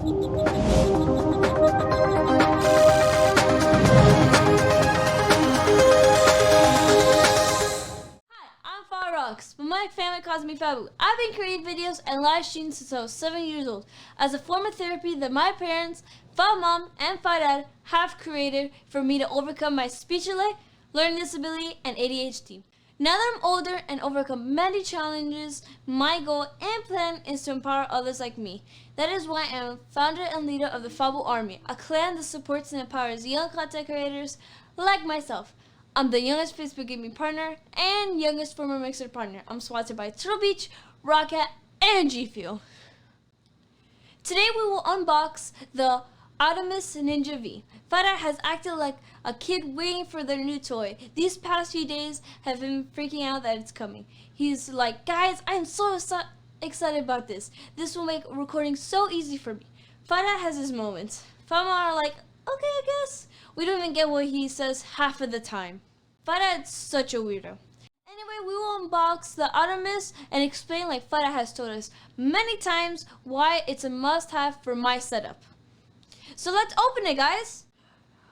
I'm FabuRocks, but my family calls me Fabu. I've been creating videos and live streams since I was 7 years old as a form of therapy that my parents, Fa Mom and Fa Dad, have created for me to overcome my speech delay, learning disability, and ADHD. Now that I'm older and overcome many challenges, my goal and plan is to empower others like me. That is why I am founder and leader of the Fabu Army, a clan that supports and empowers young content creators like myself. I'm the youngest Facebook gaming partner and youngest former Mixer partner. I'm sponsored by Turtle Beach, Rocket, and G Fuel. Today we will unbox the Atomos Ninja V. Fada has acted like a kid waiting for their new toy. These past few days have been freaking out that it's coming. He's like, guys, I'm so excited about this. This will make recording so easy for me. Fada has his moments. Fama are like, okay, I guess. We don't even get what he says half of the time. Fada is such a weirdo. Anyway, we will unbox the Atomos and explain, like Fada has told us many times, why it's a must-have for my setup. So let's open it, guys.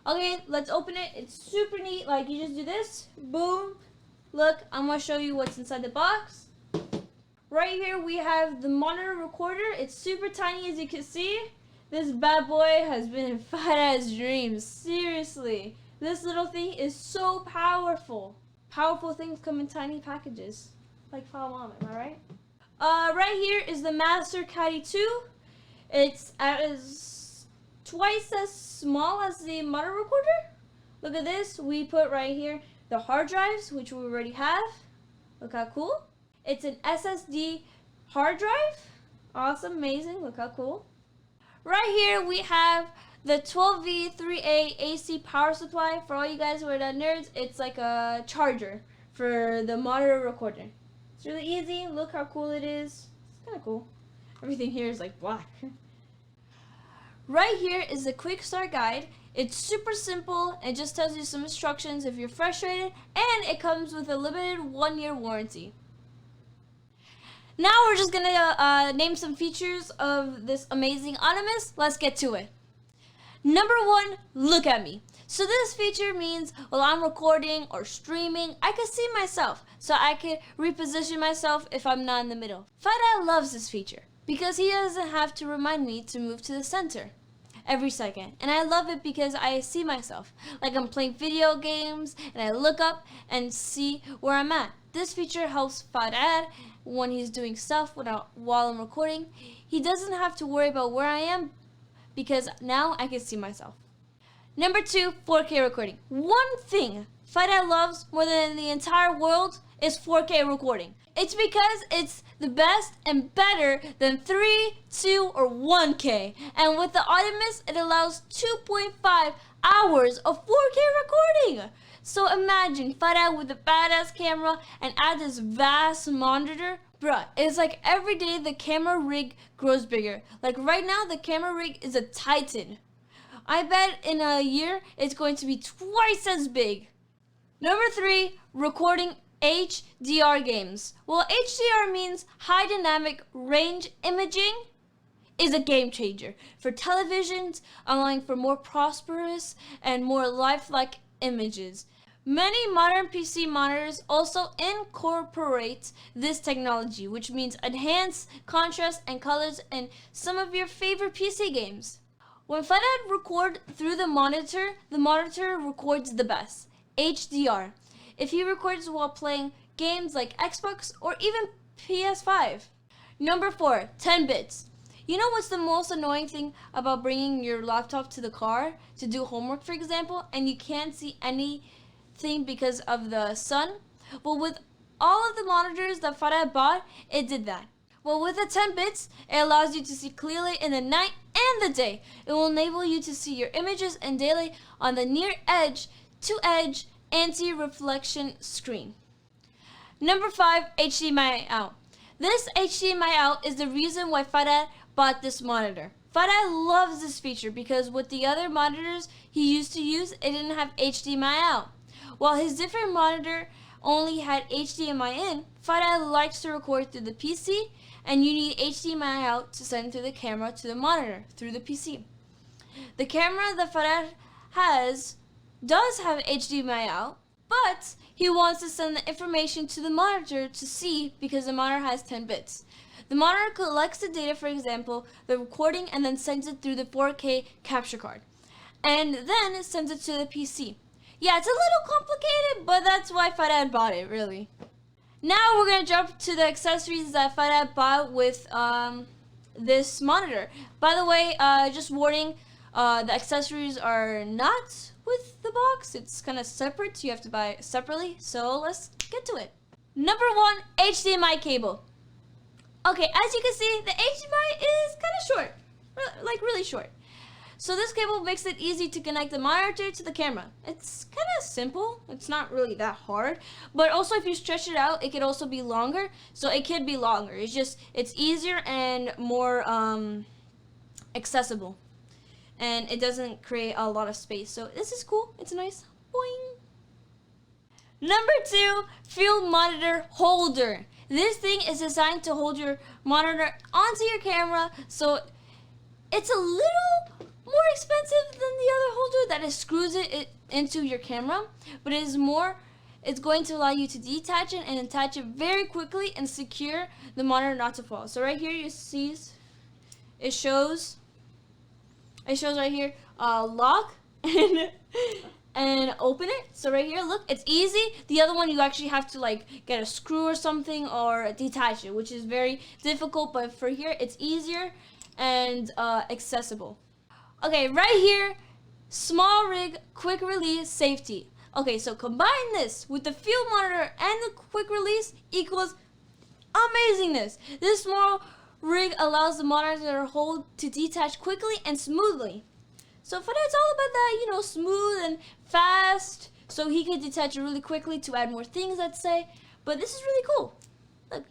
Okay, let's open it. It's super neat. Like, you just do this. Boom. Look, I'm going to show you what's inside the box. Right here, we have the monitor recorder. It's super tiny, as you can see. This bad boy has been in Fada's dreams. Seriously. This little thing is so powerful. Powerful things come in tiny packages. Like File Mom, am I right? Right here is the Master Caddy 2. It's twice as small as the monitor recorder. Look at this. We put right here the hard drives, which we already have. Look how cool. It's an SSD hard drive. Awesome, amazing. Look how cool. Right here we have the 12V3A AC power supply. For all you guys who are not nerds, it's like a charger for the monitor recorder. It's really easy. Look how cool it is. It's kind of cool. Everything here is like black. Right here is the quick start guide. It's super simple. It just tells you some instructions if you're frustrated, and it comes with a limited 1-year warranty. Now we're just gonna name some features of this amazing Atomos. Let's get to it. Number 1, look at me. So this feature means while I'm recording or streaming, I can see myself, so I can reposition myself if I'm not in the middle. Fada loves this feature because he doesn't have to remind me to move to the center every second. And I love it because I see myself. Like I'm playing video games and I look up and see where I'm at. This feature helps Fada when he's doing stuff while I'm recording. He doesn't have to worry about where I am because now I can see myself. Number 2, 4K recording. One thing Fada loves more than the entire world is 4K recording. It's because it's the best and better than 3, 2, or 1K. And with the Atomos, it allows 2.5 hours of 4K recording. So imagine Fada with a badass camera and add this vast monitor. Bruh, it's like every day the camera rig grows bigger. Like right now, the camera rig is a titan. I bet in a year, it's going to be twice as big. Number 3, recording HDR games. Well, HDR means high dynamic range imaging is a game changer for televisions, allowing for more prosperous and more lifelike images. Many modern PC monitors also incorporate this technology, which means enhanced contrast and colors in some of your favorite PC games. When Fada records through the monitor records the best, HDR. If he records while playing games like Xbox or even PS5. Number 4, 10 bits. You know what's the most annoying thing about bringing your laptop to the car to do homework, for example, and you can't see anything because of the sun? Well, with all of the monitors that Fada bought, it did that. Well, with the 10 bits, it allows you to see clearly in the night and the day. It will enable you to see your images in daylight on the near edge to edge anti-reflection screen. Number 5, HDMI out. This HDMI out is the reason why Fada bought this monitor. Fada loves this feature because with the other monitors he used to use, it didn't have HDMI out. While his different monitor only had HDMI in, Fada likes to record through the PC and you need HDMI out to send through the camera to the monitor through the PC. The camera that Farad does have HDMI out, but he wants to send the information to the monitor to see because the monitor has 10 bits. The monitor collects the data, for example, the recording, and then sends it through the 4K capture card. And then it sends it to the PC. Yeah, it's a little complicated, but that's why Farad bought it, really. Now we're going to jump to the accessories that Farad bought with this monitor. By the way, just warning, the accessories are not with the box. It's kind of separate, so you have to buy it separately. So let's get to it. Number 1, HDMI cable. Okay, as you can see, the HDMI is kind of short, like really short. So this cable makes it easy to connect the monitor to the camera. It's kind of simple. It's not really that hard. But also if you stretch it out, it could also be longer. So it could be longer. It's easier and more accessible. And it doesn't create a lot of space. So this is cool. It's nice. Boing. Number 2, field monitor holder. This thing is designed to hold your monitor onto your camera. So it's a little more expensive than the other holder that screws it into your camera, but it's going to allow you to detach it and attach it very quickly and secure the monitor not to fall. So right here you see it shows right here lock and open it. So right here, look, it's easy. The other one you actually have to like get a screw or something or detach it, which is very difficult, but for here it's easier and accessible. Okay, right here, SmallRig quick release safety. Okay, so combine this with the field monitor and the quick release equals amazingness. This SmallRig allows the monitor hold to detach quickly and smoothly. So for that, it's all about that, smooth and fast. So he can detach it really quickly to add more things, let's say. But this is really cool. Look.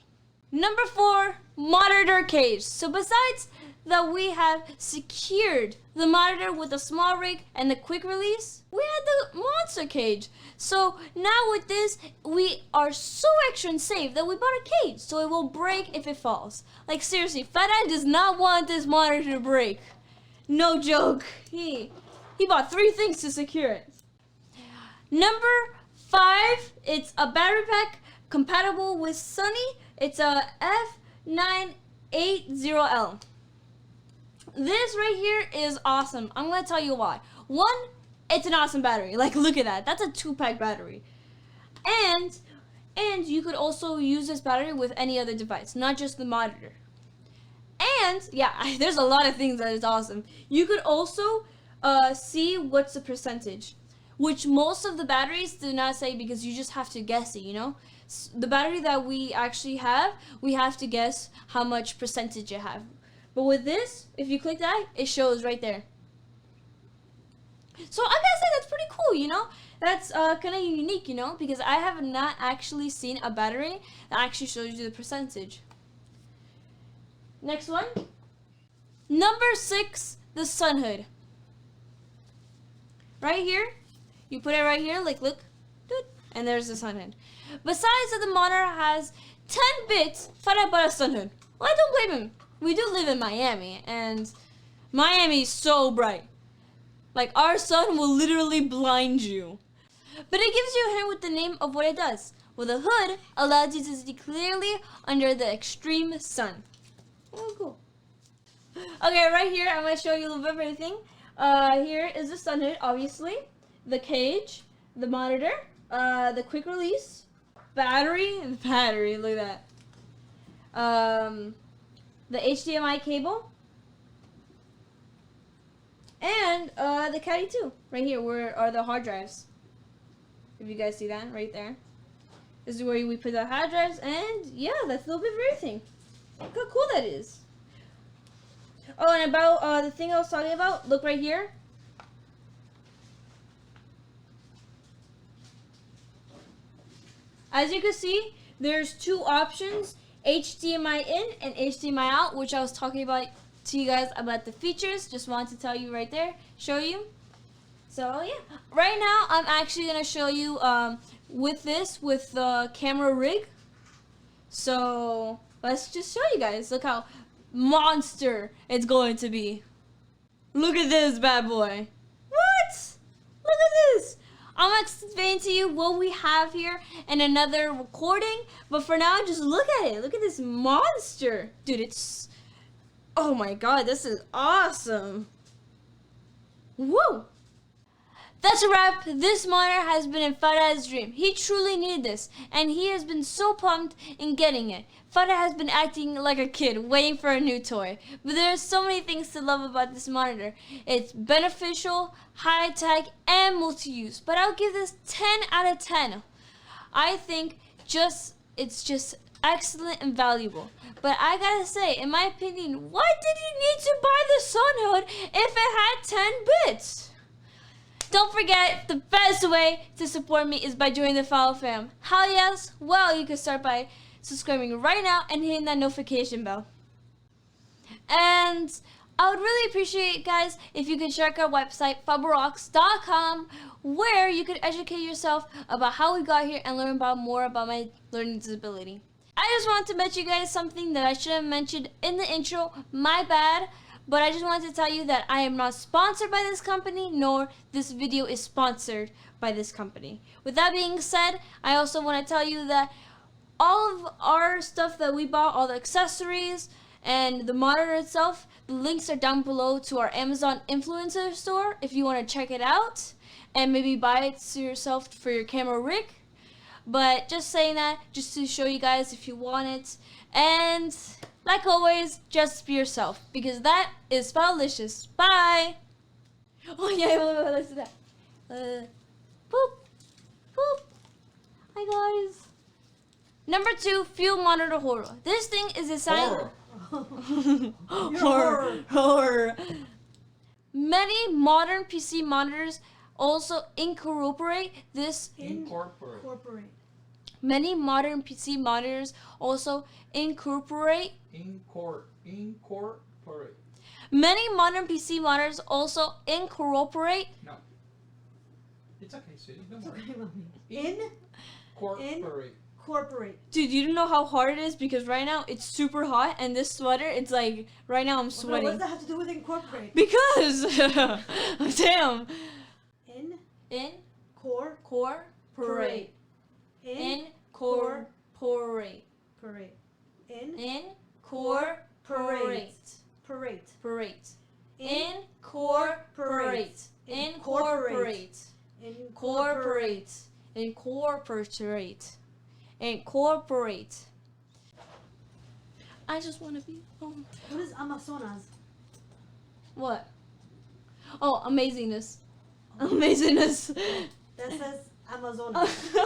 Number 4, monitor cage. So besides that we have secured the monitor with the SmallRig and the quick release, we had the monster cage. So now with this, we are so extra and safe that we bought a cage so it will break if it falls. Like seriously, Farad does not want this monitor to break. No joke. He bought 3 things to secure it. Number 5, it's a battery pack compatible with Sony. It's a F980L. This right here is awesome. I'm going to tell you why. 1, it's an awesome battery. Like, look at that. That's a 2-pack battery. And you could also use this battery with any other device, not just the monitor. And, yeah, there's a lot of things that is awesome. You could also see what's the percentage, which most of the batteries do not say because you just have to guess it, The battery that we actually have, we have to guess how much percentage it have. But with this, if you click that, it shows right there. So I gotta say that's pretty cool, That's kind of unique, because I have not actually seen a battery that actually shows you the percentage. Next one. Number 6, the sun hood. Right here, you put it right here, like look, and there's the sun hood. Besides that the monitor has 10 bits, Farad bought a sun hood. Well, I don't blame him. We do live in Miami, and Miami is so bright. Like, our sun will literally blind you. But it gives you a hint with the name of what it does. Well, the hood allows you to see clearly under the extreme sun. Oh, cool. Okay, right here, I'm going to show you a little bit of everything. Here is the sun hood, obviously. The cage, the monitor, the quick release, battery, look at that. The HDMI cable, and the caddy too. Right here, where are the hard drives? If you guys see that, right there. This is where we put the hard drives, and yeah, that's a little bit of everything. Look how cool that is. Oh, and about the thing I was talking about, look right here. As you can see, there's 2 options. HDMI in and HDMI out, which I was talking about to you guys about the features. Just wanted to tell you right there, show you. So yeah, right now I'm actually gonna show you with the camera rig. So let's just show you guys. Look how monster it's going to be. Look at this bad boy. What? Look at this. I'm going to explain to you what we have here in another recording. But for now, just look at it. Look at this monster. Dude, it's... Oh my god, this is awesome. Woo! That's a wrap. This monitor has been in Farah's dream. He truly needed this, and he has been so pumped in getting it. Farah has been acting like a kid, waiting for a new toy. But there are so many things to love about this monitor. It's beneficial, high-tech, and multi-use. But I'll give this 10 out of 10. I think it's just excellent and valuable. But I gotta say, in my opinion, why did you need to buy the Sun Hood if it had 10 bits? Don't forget, the best way to support me is by joining the Fabu fam. How yes? Well, you can start by subscribing right now and hitting that notification bell. And I would really appreciate, guys, if you could check our website, FabuRocks.com, where you could educate yourself about how we got here and learn more about my learning disability. I just wanted to mention you guys something that I should have mentioned in the intro. My bad. But I just wanted to tell you that I am not sponsored by this company, nor this video is sponsored by this company. With that being said, I also want to tell you that all of our stuff that we bought, all the accessories and the monitor itself, the links are down below to our Amazon influencer store if you want to check it out and maybe buy it to yourself for your camera rig. But just saying that, just to show you guys if you want it. And like always, just be yourself, because that is Fabulicious. Bye! Oh yeah, let's do that. Boop. Boop. Hi guys. Number 2, fuel monitor horror. This thing is designed... Horror. Many modern PC monitors also incorporate this... Incorporate. Many modern PC monitors also incorporate. Many modern PC monitors also incorporate. No. It's okay, sweetie. Don't worry. Incorporate. Dude, you don't know how hard it is because right now it's super hot and this sweater, it's like, right now I'm sweating. What does that have to do with incorporate? Because, damn. Incorporate. Incorporate. Parade. Incorporate. Parade. Parade. Incorporate. Incorporate. Incorporate. Incorporate. Incorporate. I just want to be home. What is Amazonas? What? Oh, amazingness. Amazingness. That says Amazonas.